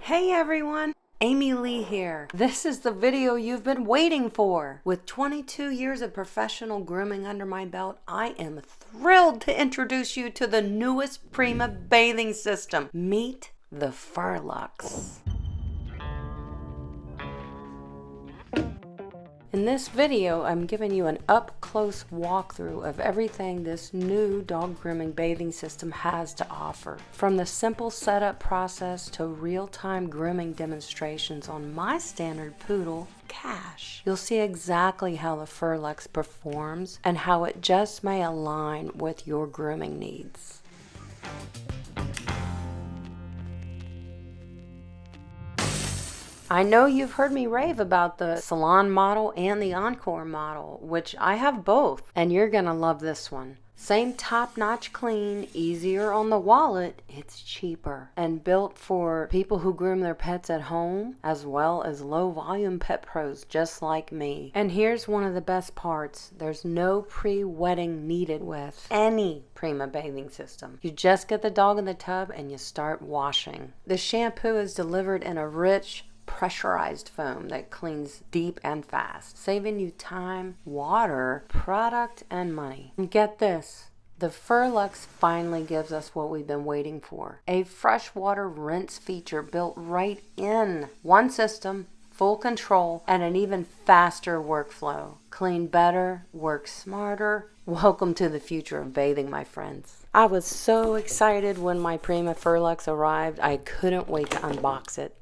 Hey everyone, Amy Lee here. This is the video you've been waiting for. With 22 years of professional grooming under my belt, I am thrilled to introduce you to the newest Prima bathing system. Meet the Furlux. In this video, I'm giving you an up-close walkthrough of everything this new dog grooming bathing system has to offer. From the simple setup process to real-time grooming demonstrations on my Standard Poodle, Cash. You'll see exactly how the Furlux performs and how it just may align with your grooming needs. I know you've heard me rave about the salon model and the encore model, which I have both, and you're gonna love this one. Same top-notch clean, easier on the wallet, it's cheaper, and built for people who groom their pets at home, as well as low-volume pet pros just like me. And here's one of the best parts. There's no pre-wetting needed with any Prima bathing system. You just get the dog in the tub and you start washing. The shampoo is delivered in a rich, pressurized foam that cleans deep and fast, saving you time, water, product, and money. And get this, the Furlux finally gives us what we've been waiting for. A freshwater rinse feature built right in one system, full control, and an even faster workflow. Clean better, work smarter. Welcome to the future of bathing, my friends. I was so excited when my Prima Furlux arrived, I couldn't wait to unbox it.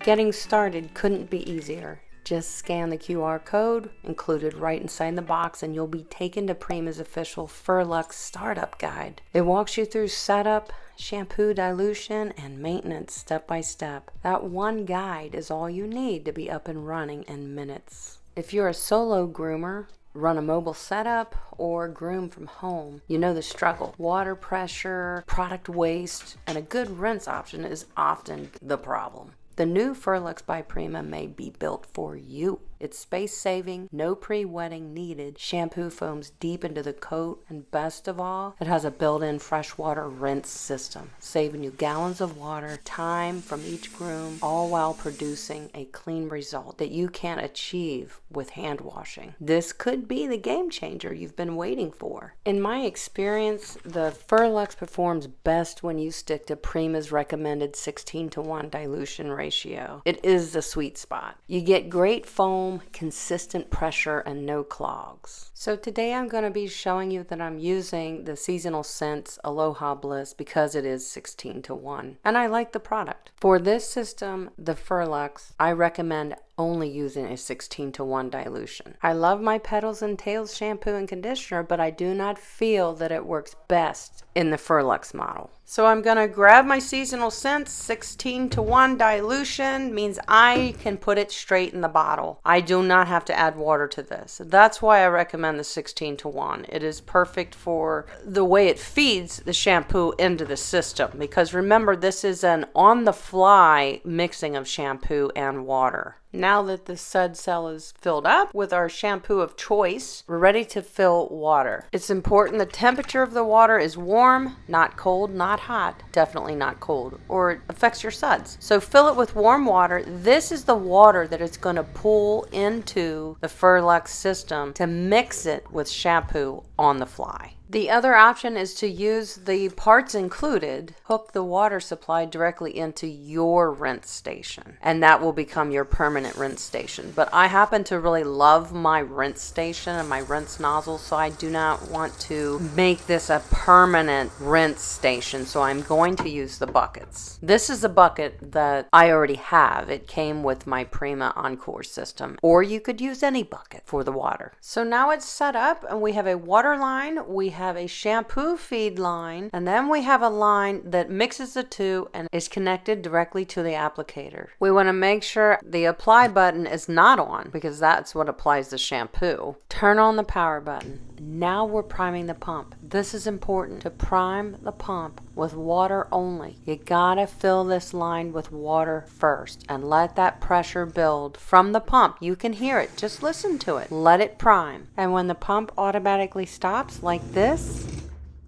Getting started couldn't be easier. Just scan the QR code included right inside the box and you'll be taken to Prima's official Furlux startup guide. It walks you through setup, shampoo, dilution, and maintenance step by step. That one guide is all you need to be up and running in minutes. If you're a solo groomer, run a mobile setup, or groom from home, you know the struggle. Water pressure, product waste, and a good rinse option is often the problem. The new Furlux by Prima may be built for you. It's space-saving, no pre-wetting needed, shampoo foams deep into the coat, and best of all, it has a built-in freshwater rinse system, saving you gallons of water, time from each groom, all while producing a clean result that you can't achieve with hand washing. This could be the game changer you've been waiting for. In my experience, the Furlux performs best when you stick to Prima's recommended 16:1 dilution ratio. It is the sweet spot. You get great foam, consistent pressure, and no clogs. So today I'm going to be showing you that I'm using the Seasonal Scents Aloha Bliss because it is 16:1, and I like the product. For this system, the Furlux, I recommend only using a 16:1 dilution. I love my Petals and Tails shampoo and conditioner, but I do not feel that it works best in the Furlux model. So I'm going to grab my Seasonal Scents. 16:1 dilution means I can put it straight in the bottle. I do not have to add water to this. That's why I recommend the 16:1. It is perfect for the way it feeds the shampoo into the system, because remember, this is an on-the-fly mixing of shampoo and water. Now that the sud cell is filled up with our shampoo of choice, we're ready to fill water. It's important the temperature of the water is warm, not cold, not hot, definitely not cold, or it affects your suds. So fill it with warm water. This is the water that it's going to pull into the Furlux system to mix it with shampoo on the fly. The other option is to use the parts included, hook the water supply directly into your rinse station, and that will become your permanent rinse station. But I happen to really love my rinse station and my rinse nozzle, so I do not want to make this a permanent rinse station, so I'm going to use the buckets. This is a bucket that I already have. It came with my Prima Encore system, or you could use any bucket for the water. So now it's set up, and we have a water line, we have a shampoo feed line, and then we have a line that mixes the two and is connected directly to the applicator. We want to make sure the apply button is not on, because that's what applies the shampoo. Turn on the power button. Now we're priming the pump. This is important, to prime the pump with water only. You gotta fill this line with water first and let that pressure build from the pump. You can hear it, just listen to it. Let it prime. And when the pump automatically stops like this,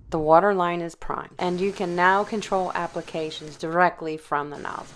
The water line is primed, and you can now control applications directly from the nozzle.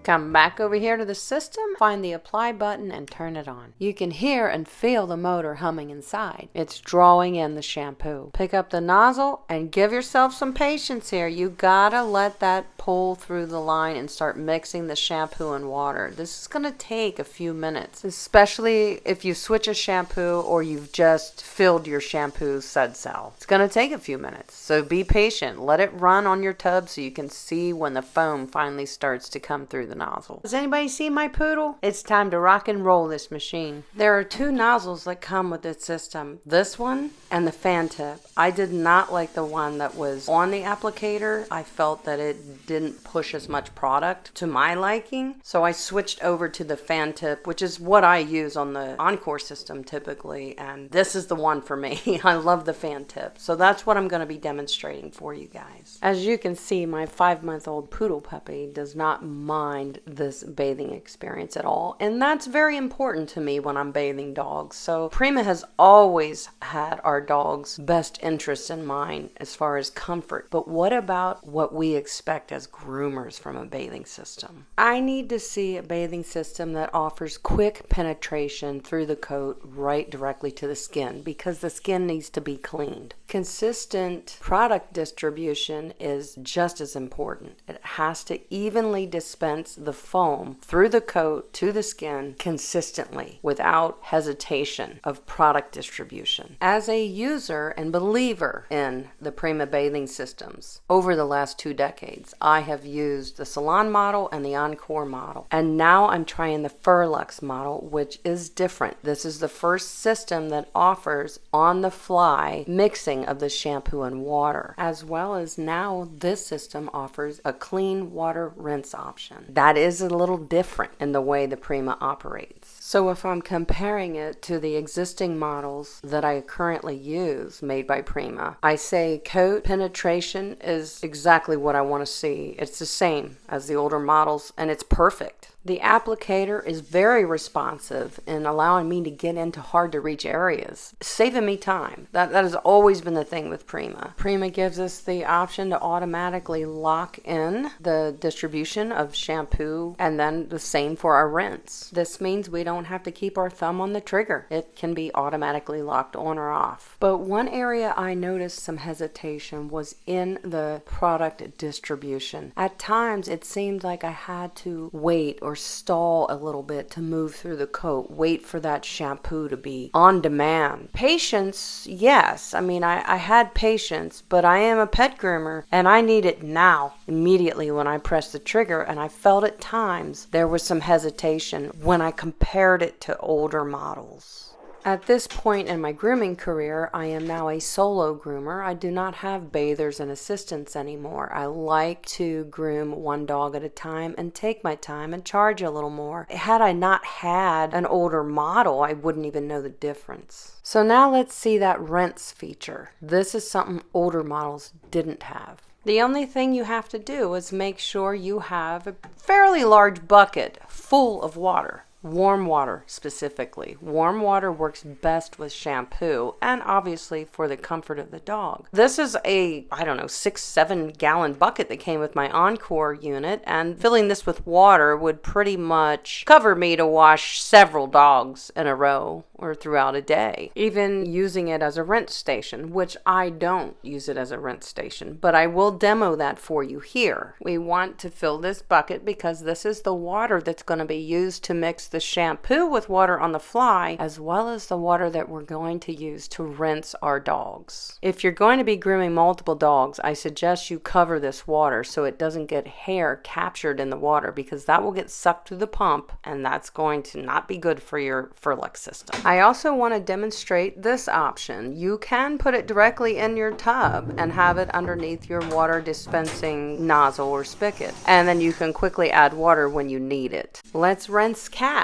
Come back over here to the system, find the apply button and turn it on. You can hear and feel the motor humming inside. It's drawing in the shampoo. Pick up the nozzle and give yourself some patience here. You gotta let that pull through the line and start mixing the shampoo and water. This is gonna take a few minutes, especially if you switch a shampoo or you've just filled your shampoo sud cell. It's gonna take a few minutes, so be patient. Let it run on your tub so you can see when the foam finally starts to come through the nozzle. Does anybody see my poodle? It's time to rock and roll this machine. There are two nozzles that come with this system. This one and the fan tip. I did not like the one that was on the applicator. I felt that it didn't push as much product to my liking. So I switched over to the fan tip, which is what I use on the Encore system typically. And this is the one for me. I love the fan tip. So that's what I'm going to be demonstrating for you guys. As you can see, my 5-month-old poodle puppy does not mind this bathing experience at all, and that's very important to me when I'm bathing dogs. So Prima has always had our dog's best interests in mind as far as comfort, but what about what we expect as groomers from a bathing system? I need to see a bathing system that offers quick penetration through the coat right directly to the skin, because the skin needs to be cleaned. Consistent product distribution is just as important. It has to evenly dispense the foam through the coat to the skin consistently without hesitation of product distribution. As a user and believer in the Prima bathing systems over the last 2 decades, I have used the Salon model and the Encore model, and now I'm trying the FurLux model, which is different. This is the first system that offers on-the-fly mixing of the shampoo and water, as well as now this system offers a clean water rinse option. That is a little different in the way the Prima operates. So if I'm comparing it to the existing models that I currently use made by Prima, I say coat penetration is exactly what I want to see. It's the same as the older models, and it's perfect. The applicator is very responsive in allowing me to get into hard to reach areas, saving me time. That has always been the thing with Prima. Prima gives us the option to automatically lock in the distribution of shampoo, and then the same for our rinse. This means we don't have to keep our thumb on the trigger. It can be automatically locked on or off. But one area I noticed some hesitation was in the product distribution. At times it seemed like I had to wait or stall a little bit to move through the coat, wait for that shampoo to be on demand. Patience, yes. I mean, I had patience, but I am a pet groomer and I need it now, immediately when I press the trigger, and I felt at times there was some hesitation when I compared it to older models. At this point in my grooming career, I am now a solo groomer. I do not have bathers and assistants anymore. I like to groom one dog at a time and take my time and charge a little more. Had I not had an older model, I wouldn't even know the difference. So now let's see that rinse feature. This is something older models didn't have. The only thing you have to do is make sure you have a fairly large bucket full of water. Warm water specifically. Warm water works best with shampoo and obviously for the comfort of the dog. This is a, 6-7 gallon bucket that came with my Encore unit, and filling this with water would pretty much cover me to wash several dogs in a row or throughout a day. Even using it as a rinse station, which I don't use it as a rinse station, but I will demo that for you here. We want to fill this bucket because this is the water that's going to be used to mix the shampoo with water on the fly, as well as the water that we're going to use to rinse our dogs. If you're going to be grooming multiple dogs, I suggest you cover this water so it doesn't get hair captured in the water, because that will get sucked through the pump and that's going to not be good for your Furlux system. I also want to demonstrate this option. You can put it directly in your tub and have it underneath your water dispensing nozzle or spigot, and then you can quickly add water when you need it. Let's rinse cash.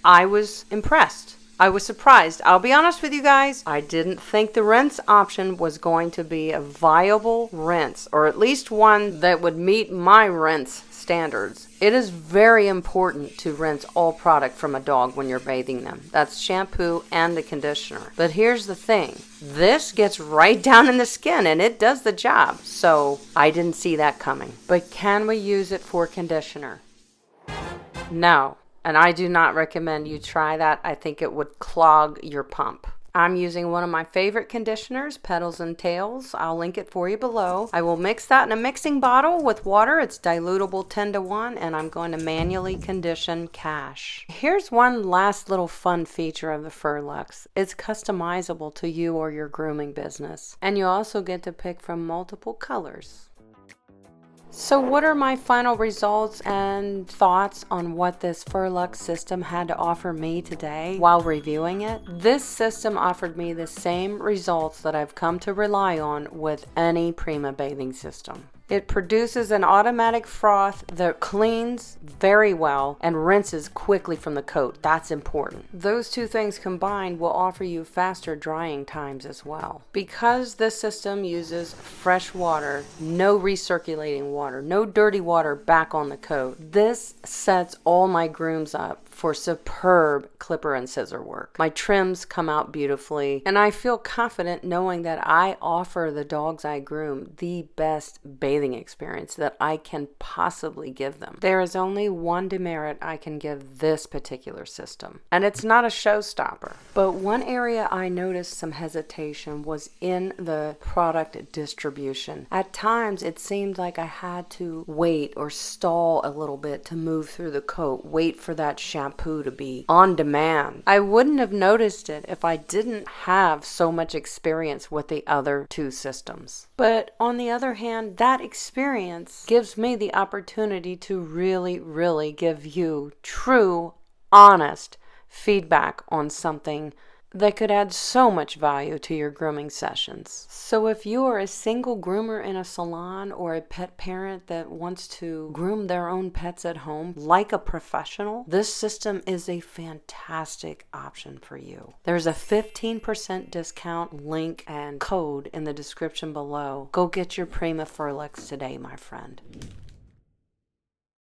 I was impressed. I was surprised. I'll be honest with you guys. I didn't think the rinse option was going to be a viable rinse, or at least one that would meet my rinse standards. It is very important to rinse all product from a dog when you're bathing them. That's shampoo and the conditioner. But here's the thing. This gets right down in the skin and it does the job. So I didn't see that coming. But can we use it for conditioner? No. And I do not recommend you try that. I think it would clog your pump. I'm using one of my favorite conditioners, Petals and Tails. I'll link it for you below. I will mix that in a mixing bottle with water. It's dilutable 10-to-1, and I'm going to manually condition Cash. Here's one last little fun feature of the Furlux. It's customizable to you or your grooming business. And you also get to pick from multiple colors. So what are my final results and thoughts on what this Furlux system had to offer me today while reviewing it? This system offered me the same results that I've come to rely on with any Prima bathing system. It produces an automatic froth that cleans very well and rinses quickly from the coat. That's important. Those two things combined will offer you faster drying times as well. Because this system uses fresh water, no recirculating water, no dirty water back on the coat, this sets all my grooms up for superb clipper and scissor work. My trims come out beautifully, and I feel confident knowing that I offer the dogs I groom the best bathing experience that I can possibly give them. There is only one demerit I can give this particular system, and it's not a showstopper. But one area I noticed some hesitation was in the product distribution. At times it seemed like I had to wait or stall a little bit to move through the coat, wait for that shampoo to be on demand. I wouldn't have noticed it if I didn't have so much experience with the other two systems. But on the other hand, that experience gives me the opportunity to really give you true, honest feedback on something that could add so much value to your grooming sessions. So if you are a single groomer in a salon or a pet parent that wants to groom their own pets at home like a professional, this system is a fantastic option for you. There's a 15% discount link and code in the description below. Go get your Prima FurLuxe today, my friend.